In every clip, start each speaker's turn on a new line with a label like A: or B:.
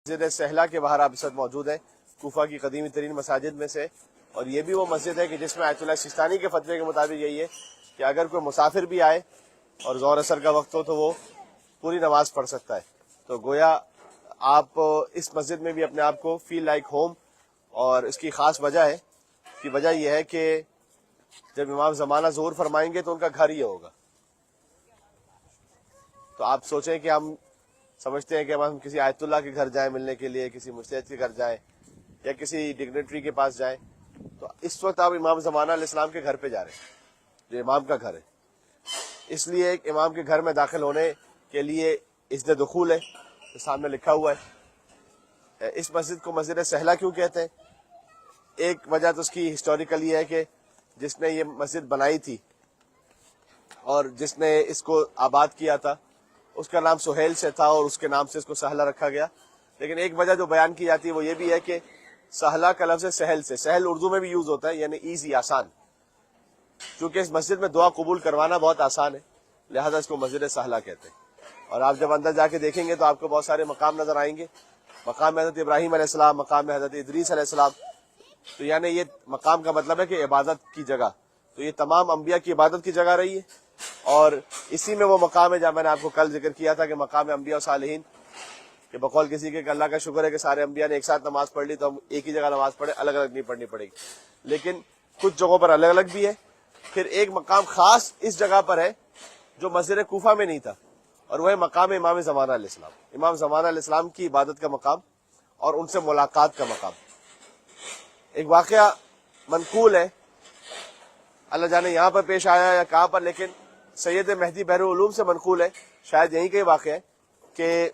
A: مسجد سہلا کے باہر آپ اس وقت موجود ہیں، کوفہ کی قدیمی ترین مساجد میں سے، اور یہ بھی وہ مسجد ہے کہ جس میں آیت اللہ سستانی کے فتوے کے مطابق یہی ہے کہ اگر کوئی مسافر بھی آئے اور ظہر اثر کا وقت ہو تو وہ پوری نماز پڑھ سکتا ہے. تو گویا آپ اس مسجد میں بھی اپنے آپ کو فیل لائک ہوم. اور اس کی خاص وجہ ہے کہ وجہ یہ ہے کہ جب امام زمانہ ظہور فرمائیں گے تو ان کا گھر یہ ہوگا. تو آپ سوچیں کہ ہم سمجھتے ہیں کہ ہم کسی آیت اللہ کے گھر جائیں ملنے کے لیے، کسی مجتہد کے گھر جائیں یا کسی ڈگنیٹری کے پاس جائیں، تو اس وقت آپ امام زمانہ علیہ السلام کے گھر پہ جا رہے ہیں جو امام کا گھر ہے. اس لیے ایک امام کے گھر میں داخل ہونے کے لیے اذن دخول ہے، تو سامنے لکھا ہوا ہے. اس مسجد کو مسجد سہلا کیوں کہتے ہیں؟ ایک وجہ تو اس کی ہسٹوریکل یہ ہے کہ جس نے یہ مسجد بنائی تھی اور جس نے اس کو آباد کیا تھا اس کا نام سہیل سے تھا اور اس کے نام سے اس کو سہلا رکھا گیا. لیکن ایک وجہ جو بیان کی جاتی ہے وہ یہ بھی ہے کہ سہلا کا لفظ سہل سے، سہل اردو میں بھی یوز ہوتا ہے یعنی ایزی، آسان. چونکہ اس مسجد میں دعا قبول کروانا بہت آسان ہے لہذا اس کو مسجد سہلا کہتے ہیں. اور آپ جب اندر جا کے دیکھیں گے تو آپ کو بہت سارے مقام نظر آئیں گے. مقام حضرت ابراہیم علیہ السلام، مقام حضرت ادریس علیہ السلام. تو یعنی یہ مقام کا مطلب ہے کہ عبادت کی جگہ. تو یہ تمام انبیاء کی عبادت کی جگہ رہی ہے، اور اسی میں وہ مقام ہے جہاں میں نے آپ کو کل ذکر کیا تھا کہ مقام انبیاء و صالحین، کہ بقول کسی کے کہ اللہ کا شکر ہے کہ سارے انبیاء نے ایک ساتھ نماز پڑھ لی تو ہم ایک ہی جگہ نماز پڑھیں، الگ الگ نہیں پڑھنی پڑے گی. لیکن کچھ جگہوں پر الگ الگ بھی ہے. پھر ایک مقام خاص اس جگہ پر ہے جو مسجد کوفہ میں نہیں تھا، اور وہ ہے مقام امام زمانہ علیہ السلام. امام زمانہ علیہ السلام کی عبادت کا مقام اور ان سے ملاقات کا مقام. ایک واقعہ منقول ہے، اللہ جانے یہاں پر پیش آیا یا کہاں پر، لیکن سید مہدی بحر العلوم سے منقول ہے، شاید یہیں کا واقعہ ہے کہ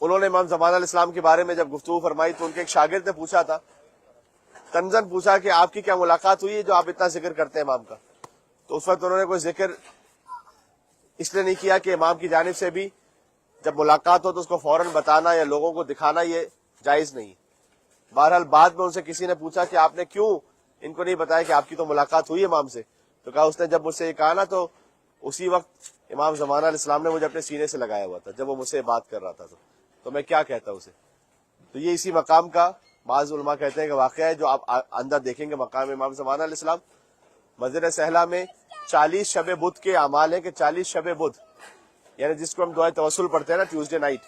A: انہوں نے امام زمانہ علیہ السلام کے بارے میں جب گفتگو فرمائی تو ان کے ایک شاگرد نے پوچھا تھا، تنزن پوچھا کہ آپ کی کیا ملاقات ہوئی ہے جو آپ اتنا ذکر کرتے ہیں امام کا. تو اس وقت انہوں نے کوئی ذکر اس لیے نہیں کیا کہ امام کی جانب سے بھی جب ملاقات ہو تو اس کو فوراً بتانا یا لوگوں کو دکھانا یہ جائز نہیں. بہرحال بعد میں ان سے کسی نے پوچھا کہ آپ نے کیوں ان کو نہیں بتایا کہ آپ کی تو ملاقات ہوئی امام سے؟ تو کہا اس نے جب مجھ سے یہ کہا نا تو اسی وقت امام زمانہ علیہ السلام نے مجھے اپنے سینے سے لگایا ہوا تھا جب وہ مجھ سے بات کر رہا تھا. تو میں کیا کہتا اسے. تو یہ اسی مقام کا بعض علماء کہتے ہیں کہ واقعہ ہے جو آپ اندر دیکھیں گے مقام امام زمانہ علیہ السلام. مسجد سہلا میں 40 شب بدھ کے اعمال ہیں کہ 40 شب بدھ یعنی جس کو ہم دعائے توسل پڑھتے ہیں نا ٹیوزڈے نائٹ،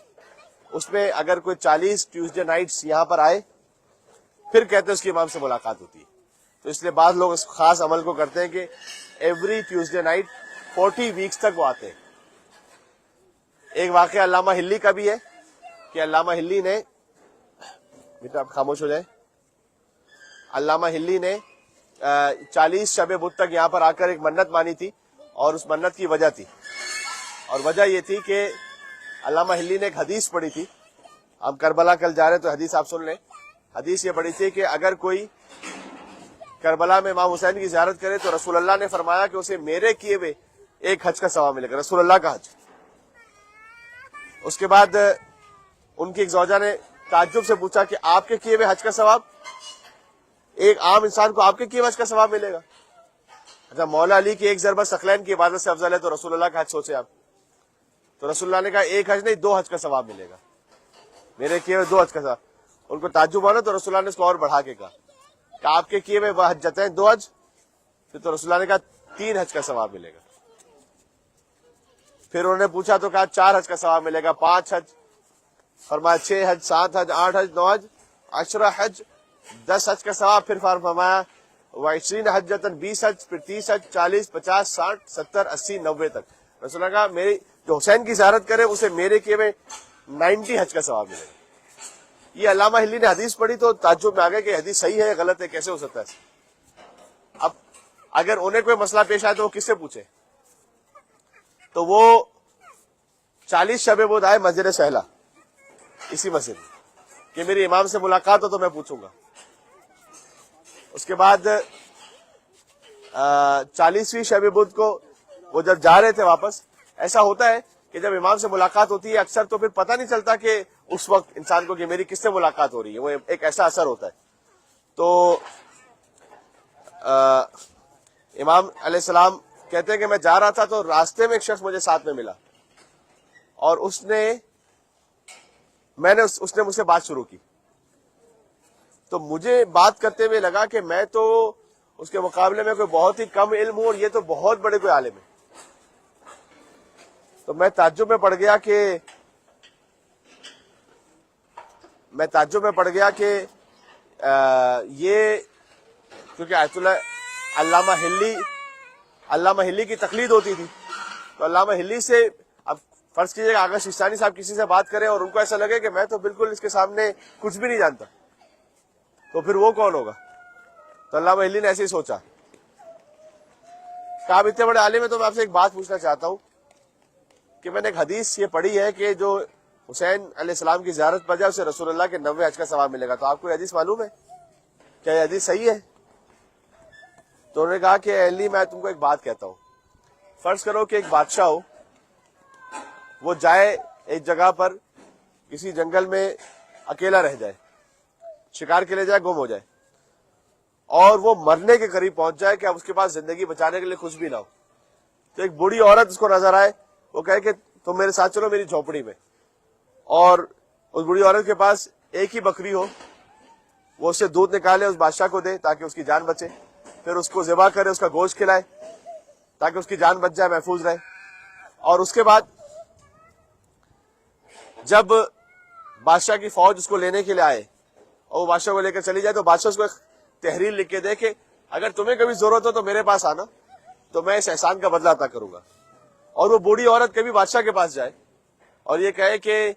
A: اس میں اگر کوئی 40 ٹیوزڈے نائٹس یہاں پر آئے پھر کہتے ہیں اس کی امام سے ملاقات ہوتی ہے. تو اس لیے بعض لوگ اس خاص عمل کو کرتے ہیں کہ ایوری ٹیوزڈے نائٹ 40 ویکس تک وہ آتے ہیں. ایک واقعہ علامہ ہلی کا بھی ہے کہ علامہ ہلی نے، بیٹا آپ خاموش ہو جائیں، علامہ ہلی نے 40 شب بدھ تک یہاں پر آ کر ایک منت مانی تھی، اور اس منت کی وجہ تھی، اور وجہ یہ تھی کہ علامہ ہلی نے ایک حدیث پڑھی تھی. ہم کربلا کل جا رہے ہیں تو حدیث آپ سن لیں. حدیث یہ پڑھی تھی کہ اگر کوئی کربلا میں امام حسین کی زیارت کرے تو رسول اللہ نے فرمایا کہ اسے میرے کیے ہوئے ایک حج کا ثواب ملے گا، رسول اللہ کا حج. اس کے بعد ان کی ایک زوجہ نے تعجب سے پوچھا کہ آپ کے کیے ہوئے حج کا ثواب، ایک عام انسان کو آپ کے کیے ہوئے حج کا ثواب ملے گا؟ اچھا، مولا علی کی ایک ضربت ثقلین کی عبادت سے افضل ہے تو رسول اللہ کا حج سوچے آپ. تو رسول اللہ نے کہا ایک حج نہیں 2 حج کا ثواب ملے گا، میرے کیے ہوئے 2 حج کا ثواب. ان کو تعجب ہوا نا تو رسول اللہ نے اس کو اور بڑھا کے کہا کہ آپ کے کیے ہوئے حجتیں 2 حج، تو رسول اللہ نے کہا 3 حج کا ثواب ملے گا. پھر انہوں نے پوچھا تو کہا 4 حج کا ثواب ملے گا، 5 حج، فرمایا 6 حج، 7 حج، 8 حج، 9 حج، 10 حج، 10 حج کا ثواب. پھر فرمایا 20 حجتن، 20 حج، پھر 30 حج، 40، 50، 60، 70، 80، 90 تک. رسول اللہ نے کہا میری جو حسین کی زیارت کرے اسے میرے کیے ہوئے 90 حج کا ثواب ملے گا. یہ علامہ ہلی نے حدیث پڑھی تو تعجب میں آ گئے کہ حدیث صحیح ہے یا غلط ہے، کیسے ہو سکتا ہے. اب اگر انہیں کوئی مسئلہ پیش آئے تو وہ کس سے پوچھے؟ تو وہ 40 شب بدھ آئے مسجد سہلا، اسی مسجد میں کہ میری امام سے ملاقات ہو تو میں پوچھوں گا. اس کے بعد 40ویں شب بدھ کو وہ جب جا رہے تھے واپس، ایسا ہوتا ہے کہ جب امام سے ملاقات ہوتی ہے اکثر تو پھر پتہ نہیں چلتا کہ اس وقت انسان کو کہ میری کس سے ملاقات ہو رہی ہے، وہ ایک ایسا اثر ہوتا ہے. تو امام علیہ السلام کہتے ہیں کہ میں جا رہا تھا تو راستے میں ایک شخص مجھے ساتھ میں ملا، اور اس نے میں نے اس نے مجھ سے بات شروع کی تو مجھے بات کرتے ہوئے لگا کہ میں تو اس کے مقابلے میں کوئی بہت ہی کم علم ہوں اور یہ تو بہت بڑے کوئی عالم ہے. تو میں تعجب میں پڑ گیا کہ یہ کیونکہ آیت اللہ علامہ ہلی کی تقلید ہوتی تھی تو علامہ ہلی سے اب فرض کیجیے کہ آغا سیستانی صاحب کسی سے بات کریں اور ان کو ایسا لگے کہ میں تو بالکل اس کے سامنے کچھ بھی نہیں جانتا تو پھر وہ کون ہوگا. تو علامہ ہلی نے ایسے ہی سوچا کہ آپ اتنے بڑے عالم ہیں تو میں آپ سے ایک بات پوچھنا چاہتا ہوں کہ میں نے ایک حدیث یہ پڑھی ہے کہ جو حسین علیہ السلام کی زیارت پر جائے اسے رسول اللہ کے 90 حج کا ثواب ملے گا. تو آپ کو یہ حدیث معلوم ہے؟ کیا یہ حدیث صحیح ہے؟ تو انہوں نے کہا کہ علی میں تم کو ایک بات کہتا ہوں. فرض کرو کہ ایک بادشاہ ہو, وہ جائے ایک جگہ پر کسی جنگل میں اکیلا رہ جائے, شکار کے لیے جائے, گم ہو جائے اور وہ مرنے کے قریب پہنچ جائے کہ اب اس کے پاس زندگی بچانے کے لیے کچھ بھی نہ ہو. تو ایک بوڑھی عورت اس کو نظر آئے, وہ کہے کہ تم میرے ساتھ چلو میری جھونپڑی میں, اور اس بوڑھی عورت کے پاس ایک ہی بکری ہو, وہ اس سے دودھ نکالے اس بادشاہ کو دے تاکہ اس کی جان بچے, پھر اس کو ذبح کرے, اس کا گوشت کھلائے تاکہ اس کی جان بچ جائے, محفوظ رہے. اور اس کے بعد جب بادشاہ کی فوج اس کو لینے کے لیے آئے اور وہ بادشاہ کو لے کر چلی جائے تو بادشاہ اس کو ایک تحریر لکھ کے دے کہ اگر تمہیں کبھی ضرورت ہو تو میرے پاس آنا, تو میں اس احسان کا بدلہ عطا کروں گا. اور وہ بوڑھی عورت کبھی بادشاہ کے پاس جائے اور یہ کہے کہ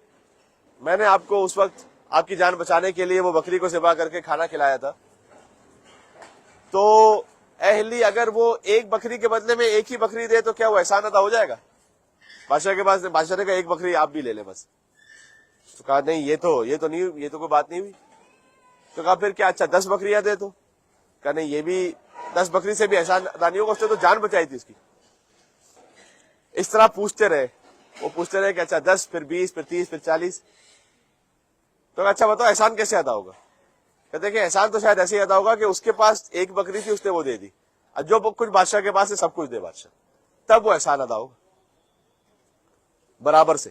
A: میں نے آپ کو اس وقت آپ کی جان بچانے کے لیے وہ بکری کو ذبح کر کے کھانا کھلایا تھا, تو اے ہلی اگر وہ ایک بکری کے بدلے میں ایک ہی بکری دے تو کیا وہ احسان ادا ہو جائے گا؟ بادشاہ کے پاس بادشاہ نے کہا ایک بکری آپ بھی لے لیں بس. تو کہا نہیں یہ تو نہیں, یہ تو کوئی بات نہیں ہوئی. تو کہا پھر کیا اچھا 10 بکریاں دے تو؟ کہا نہیں یہ بھی 10 بکری سے بھی احسان ادا نہیں ہوگا, اس نے تو جان بچائی تھی اس کی. اس طرح پوچھتے رہے, وہ پوچھتے رہے کہ اچھا 10 پھر 20 پھر 30 پھر 40. تو اچھا بتاؤ احسان کیسے ادا ہوگا؟ کہتے کہ احسان تو شاید ایسے ہی ادا ہوگا کہ اس کے پاس ایک بکری تھی اس نے وہ دے دی, اور جو کچھ بادشاہ کے پاس ہے سب کچھ دے بادشاہ, تب وہ احسان ادا ہوگا برابر سے.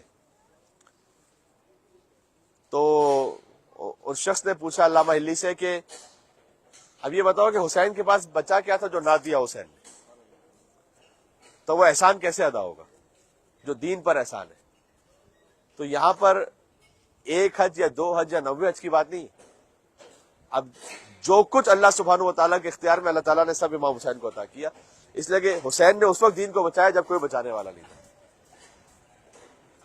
A: تو اس شخص نے پوچھا علامہ ہلی سے کہ اب یہ بتاؤ کہ حسین کے پاس بچہ کیا تھا جو نہ دیا حسین نے, تو وہ احسان کیسے ادا ہوگا جو دین پر احسان ہے؟ تو یہاں پر ایک حج یا 2 حج یا 90 حج کی بات نہیں. اب جو کچھ اللہ سبحانہ و تعالیٰ کے اختیار میں اللہ تعالیٰ نے سب امام حسین کو عطا کیا, اس لیے کہ حسین نے اس وقت دین کو بچایا جب کوئی بچانے والا نہیں تھا.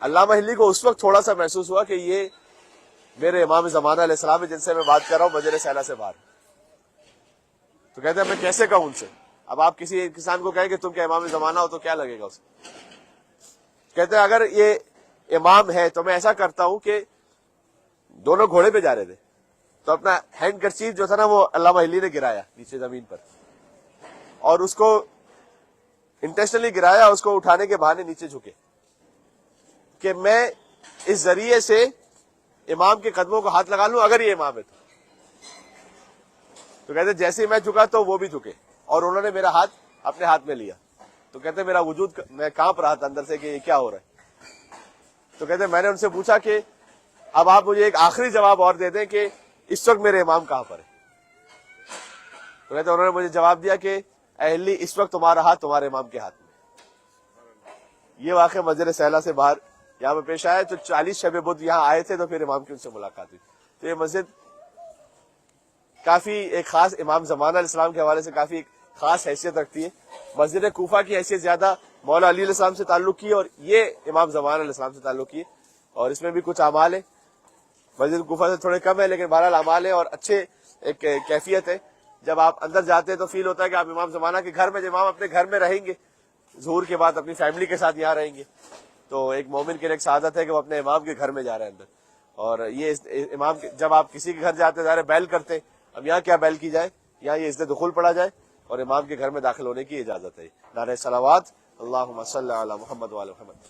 A: علامہ ہلی کو اس وقت تھوڑا سا محسوس ہوا کہ یہ میرے امام زمانہ علیہ السلام جن سے میں بات کر رہا ہوں مجرِ سیلہ سے باہر. تو کہتے ہیں میں کیسے کہوں ان سے؟ اب آپ کسی کسان کو کہیں کہ تم کیا امام زمانہ ہو تو کیا لگے گا اسے؟ کہتے ہیں اگر یہ امام ہے تو میں ایسا کرتا ہوں کہ دونوں گھوڑے پہ جا رہے تھے تو اپنا ہینڈ کرچیف جو تھا نا وہ علامہ ہلی نے گرایا نیچے زمین پر, اور اس کو انٹینشنلی گرایا, اس کو اٹھانے کے بہانے نیچے جھکے کہ میں اس ذریعے سے امام کے قدموں کو ہاتھ لگا لوں اگر یہ امام ہے تو کہتے جیسے ہی میں جھکا تو وہ بھی جھکے اور انہوں نے میرا ہاتھ اپنے ہاتھ میں لیا. تو کہتے میرا وجود میں کانپ رہا تھا اندر سے کہ یہ کیا ہو رہا ہے. تو کہتے میں نے ان سے پوچھا کہ اب آپ مجھے ایک آخری جواب اور دے دیں کہ اس وقت میرے امام کہاں پر ہے. تو کہتے انہوں نے مجھے جواب دیا کہ اے ہلی اس وقت تمہارا ہاتھ تمہارے امام کے ہاتھ میں. یہ واقعہ مجرِ سیلہ سے باہر یہاں پہ پیش آیا. تو 40 شب بدھ یہاں آئے تھے تو پھر امام کی ان سے ملاقات ہوئی. تو یہ مسجد کافی ایک خاص امام زمانہ علیہ السلام کے حوالے سے کافی ایک خاص حیثیت رکھتی ہے. مسجد کوفہ کی حیثیت زیادہ مولا علی علیہ السلام سے تعلق کی اور یہ امام زمانہ علیہ السلام سے تعلق کی, اور اس میں بھی کچھ اعمال ہے. مسجد کوفہ سے تھوڑے کم ہے لیکن بہرحال اعمال ہے اور اچھے ایک کیفیت ہے. جب آپ اندر جاتے ہیں تو فیل ہوتا ہے کہ آپ امام زمانہ کے گھر میں, جب امام اپنے گھر میں رہیں گے ظہور کے بعد اپنی فیملی کے ساتھ یہاں رہیں گے, تو ایک مومن کے لیے ایک سعادت ہے کہ وہ اپنے امام کے گھر میں جا رہے ہیں اندر. اور یہ امام جب آپ کسی کے گھر جاتے ظاہر بیل کرتے, اب یہاں کیا بیل کی جائے, یہاں یہ عزت دخول پڑھا جائے اور امام کے گھر میں داخل ہونے کی اجازت ہے. نعرہ صلوات, اللہم صلی علی محمد وعلی محمد.